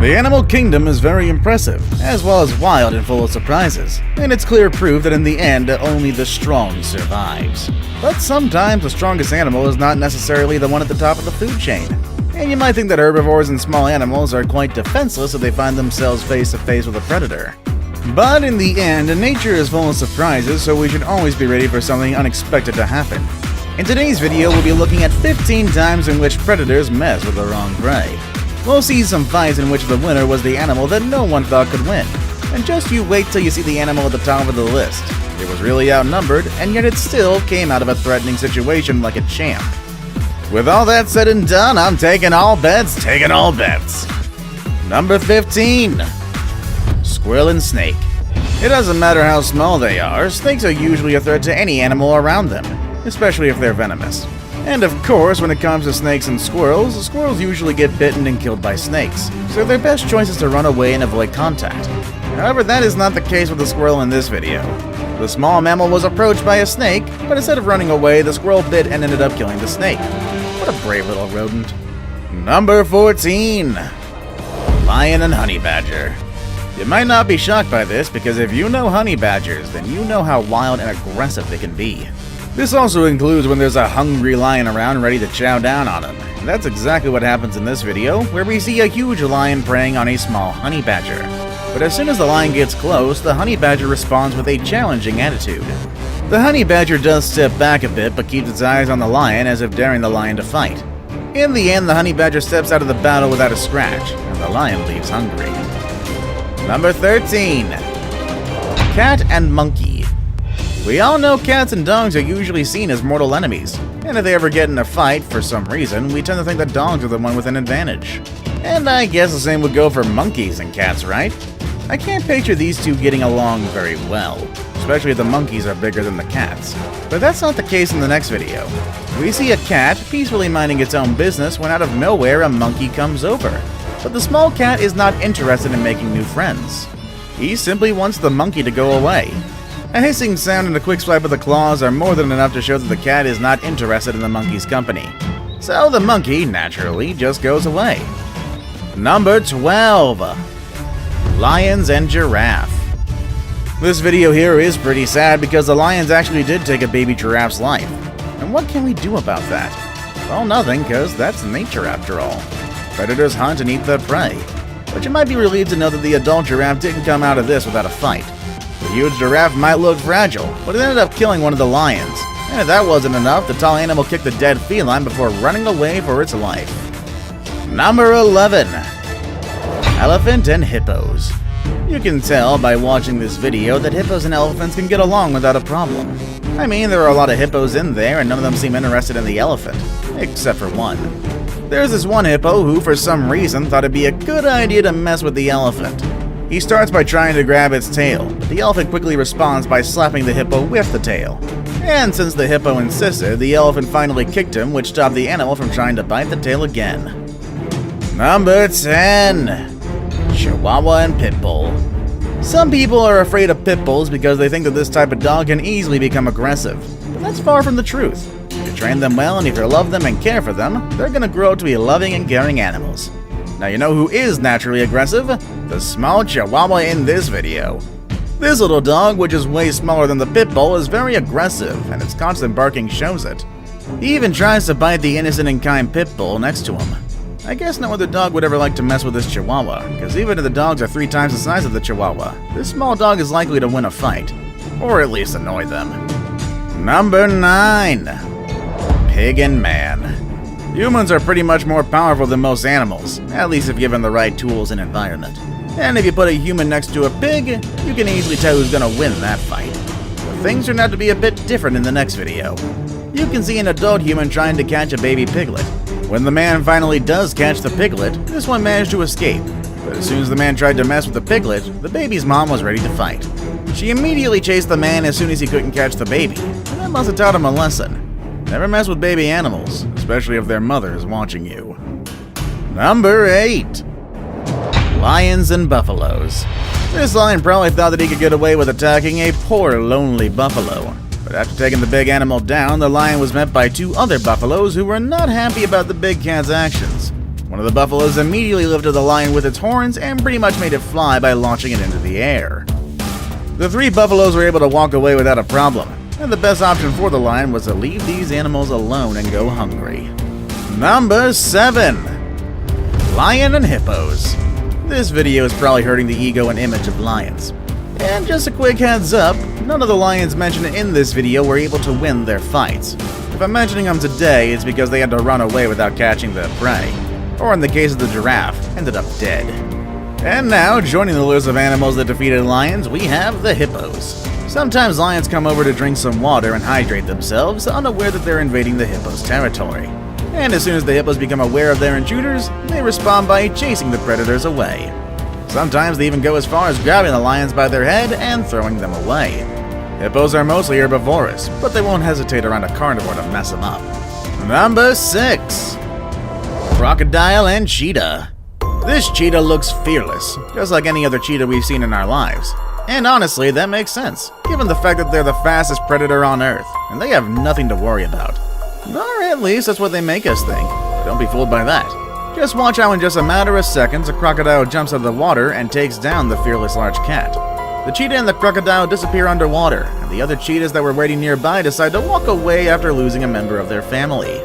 The animal kingdom is very impressive, as well as wild and full of surprises, and it's clear proof that in the end, only the strong survives. But sometimes the strongest animal is not necessarily the one at the top of the food chain. And you might think that herbivores and small animals are quite defenseless if they find themselves face to face with a predator. But in the end, nature is full of surprises, so we should always be ready for something unexpected to happen. In today's video, we'll be looking at 15 times in which predators mess with the wrong prey. We'll see some fights in which the winner was the animal that no one thought could win. And just you wait till you see the animal at the top of the list. It was really outnumbered, and yet it still came out of a threatening situation like a champ. With all that said and done, I'm taking all bets. Number 15. Squirrel and snake. It doesn't matter how small they are, snakes are usually a threat to any animal around them, especially if they're venomous. And of course, when it comes to snakes and squirrels usually get bitten and killed by snakes, so their best choice is to run away and avoid contact. However, that is not the case with the squirrel in this video. The small mammal was approached by a snake, but instead of running away, the squirrel bit and ended up killing the snake. What a brave little rodent. Number 14. Lion and honey badger. You might not be shocked by this, because if you know honey badgers, then you know how wild and aggressive they can be. This also includes when there's a hungry lion around ready to chow down on him. And that's exactly what happens in this video, where we see a huge lion preying on a small honey badger. But as soon as the lion gets close, the honey badger responds with a challenging attitude. The honey badger does step back a bit, but keeps its eyes on the lion as if daring the lion to fight. In the end, the honey badger steps out of the battle without a scratch, and the lion leaves hungry. Number 13. Cat and monkey. We all know cats and dogs are usually seen as mortal enemies, and if they ever get in a fight for some reason, we tend to think that dogs are the one with an advantage. And I guess the same would go for monkeys and cats, right? I can't picture these two getting along very well, especially if the monkeys are bigger than the cats. But that's not the case in the next video. We see a cat peacefully minding its own business when out of nowhere a monkey comes over. But the small cat is not interested in making new friends. He simply wants the monkey to go away. A hissing sound and a quick swipe of the claws are more than enough to show that the cat is not interested in the monkey's company. So the monkey, naturally, just goes away. Number 12. Lions and giraffe. This video here is pretty sad because the lions actually did take a baby giraffe's life. And what can we do about that? Well, nothing, because that's nature after all. Predators hunt and eat their prey. But you might be relieved to know that the adult giraffe didn't come out of this without a fight. The huge giraffe might look fragile, but it ended up killing one of the lions. And if that wasn't enough, the tall animal kicked the dead feline before running away for its life. Number 11. Elephant and hippos. You can tell by watching this video that hippos and elephants can get along without a problem. I mean, there are a lot of hippos in there and none of them seem interested in the elephant, except for one. There's this one hippo who, for some reason, thought it'd be a good idea to mess with the elephant. He starts by trying to grab its tail, but the elephant quickly responds by slapping the hippo with the tail. And since the hippo insisted, the elephant finally kicked him, which stopped the animal from trying to bite the tail again. Number 10. Chihuahua and Pit Bull. Some people are afraid of pit bulls because they think that this type of dog can easily become aggressive. But that's far from the truth. If you train them well and if you love them and care for them, they're gonna grow to be loving and caring animals. Now you know who is naturally aggressive? The small Chihuahua in this video. This little dog, which is way smaller than the pit bull, is very aggressive, and its constant barking shows it. He even tries to bite the innocent and kind pit bull next to him. I guess no other dog would ever like to mess with this Chihuahua, because even if the dogs are 3 times the size of the Chihuahua, this small dog is likely to win a fight, or at least annoy them. Number 9. Pig and man. Humans are pretty much more powerful than most animals, at least if given the right tools and environment. And if you put a human next to a pig, you can easily tell who's gonna win that fight. But things turn out to be a bit different in the next video. You can see an adult human trying to catch a baby piglet. When the man finally does catch the piglet, this one managed to escape. But as soon as the man tried to mess with the piglet, the baby's mom was ready to fight. She immediately chased the man as soon as he couldn't catch the baby, and that must have taught him a lesson. Never mess with baby animals, especially if their mother is watching you. Number 8. Lions and buffaloes. This lion probably thought that he could get away with attacking a poor, lonely buffalo. But after taking the big animal down, the lion was met by 2 other buffaloes who were not happy about the big cat's actions. One of the buffaloes immediately lifted the lion with its horns and pretty much made it fly by launching it into the air. The 3 buffaloes were able to walk away without a problem, and the best option for the lion was to leave these animals alone and go hungry. Number 7. Lion and Hippos. This video is probably hurting the ego and image of lions. And just a quick heads up, none of the lions mentioned in this video were able to win their fights. If I'm mentioning them today, it's because they had to run away without catching the prey. Or in the case of the giraffe, ended up dead. And now, joining the list of animals that defeated lions, we have the hippos. Sometimes lions come over to drink some water and hydrate themselves, unaware that they're invading the hippos' territory. And as soon as the hippos become aware of their intruders, they respond by chasing the predators away. Sometimes they even go as far as grabbing the lions by their head and throwing them away. Hippos are mostly herbivorous, but they won't hesitate around a carnivore to mess them up. Number 6. Crocodile and Cheetah. This cheetah looks fearless, just like any other cheetah we've seen in our lives. And honestly, that makes sense, given the fact that they're the fastest predator on Earth, and they have nothing to worry about. Or at least that's what they make us think. Don't be fooled by that. Just watch how in just a matter of seconds a crocodile jumps out of the water and takes down the fearless large cat. The cheetah and the crocodile disappear underwater, and the other cheetahs that were waiting nearby decide to walk away after losing a member of their family.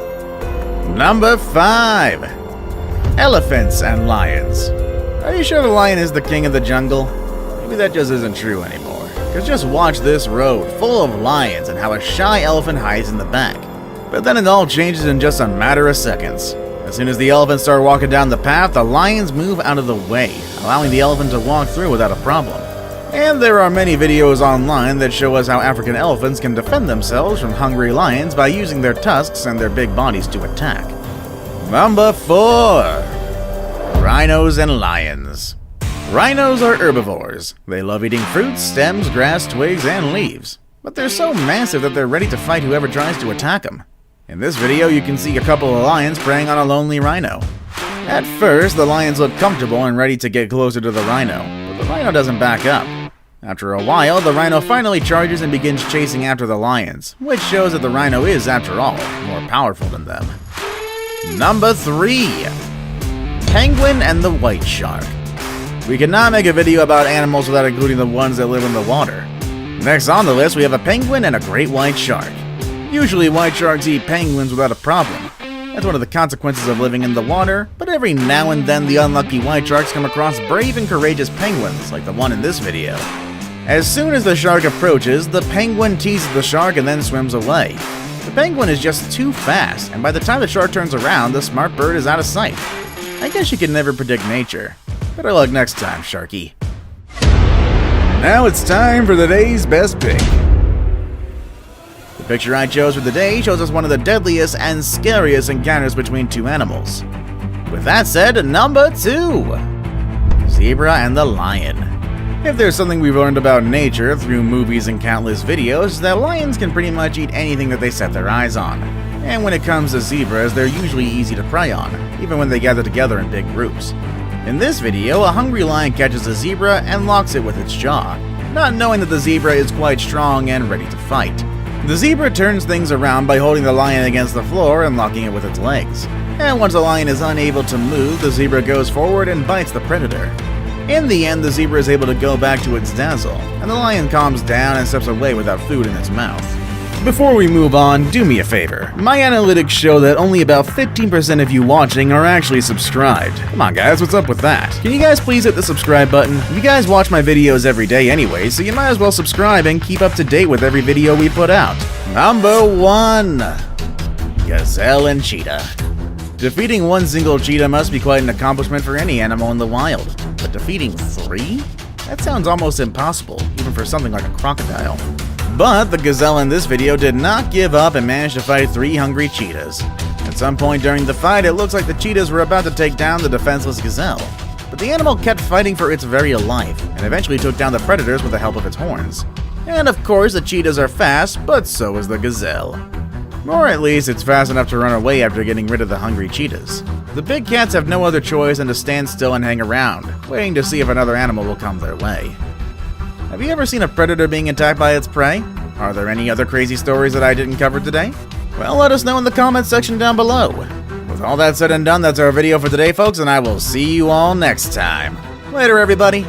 Number 5. Elephants and lions. Are you sure the lion is the king of the jungle? Maybe that just isn't true anymore. Cause just watch this road full of lions and how a shy elephant hides in the back. But then it all changes in just a matter of seconds. As soon as the elephants start walking down the path, the lions move out of the way, allowing the elephant to walk through without a problem. And there are many videos online that show us how African elephants can defend themselves from hungry lions by using their tusks and their big bodies to attack. Number 4. Rhinos and lions. Rhinos are herbivores. They love eating fruits, stems, grass, twigs, and leaves. But they're so massive that they're ready to fight whoever tries to attack them. In this video, you can see a couple of lions preying on a lonely rhino. At first, the lions look comfortable and ready to get closer to the rhino, but the rhino doesn't back up. After a while, the rhino finally charges and begins chasing after the lions, which shows that the rhino is, after all, more powerful than them. Number 3. Penguin and the white shark. We cannot make a video about animals without including the ones that live in the water. Next on the list, we have a penguin and a great white shark. Usually, white sharks eat penguins without a problem. That's one of the consequences of living in the water, but every now and then the unlucky white sharks come across brave and courageous penguins, like the one in this video. As soon as the shark approaches, the penguin teases the shark and then swims away. The penguin is just too fast, and by the time the shark turns around, the smart bird is out of sight. I guess you can never predict nature. Better luck next time, Sharky. Now it's time for the day's best pick. The picture I chose for the day shows us one of the deadliest and scariest encounters between two animals. With that said, number 2. Zebra and the lion. If there's something we've learned about nature through movies and countless videos, that lions can pretty much eat anything that they set their eyes on. And when it comes to zebras, they're usually easy to prey on, even when they gather together in big groups. In this video, a hungry lion catches a zebra and locks it with its jaw, not knowing that the zebra is quite strong and ready to fight. The zebra turns things around by holding the lion against the floor and locking it with its legs. And once the lion is unable to move, the zebra goes forward and bites the predator. In the end, the zebra is able to go back to its dazzle, and the lion calms down and steps away without food in its mouth. Before we move on, do me a favor. My analytics show that only about 15% of you watching are actually subscribed. Come on guys, what's up with that? Can you guys please hit the subscribe button? You guys watch my videos every day anyway, so you might as well subscribe and keep up to date with every video we put out. Number 1. Gazelle and Cheetah. Defeating one single cheetah must be quite an accomplishment for any animal in the wild. But defeating 3? That sounds almost impossible, even for something like a crocodile. But the gazelle in this video did not give up and managed to fight 3 hungry cheetahs. At some point during the fight, it looks like the cheetahs were about to take down the defenseless gazelle. But the animal kept fighting for its very life, and eventually took down the predators with the help of its horns. And of course, the cheetahs are fast, but so is the gazelle. Or at least, it's fast enough to run away after getting rid of the hungry cheetahs. The big cats have no other choice than to stand still and hang around, waiting to see if another animal will come their way. Have you ever seen a predator being attacked by its prey? Are there any other crazy stories that I didn't cover today? Well, let us know in the comments section down below. With all that said and done, that's our video for today, folks, and I will see you all next time. Later, everybody.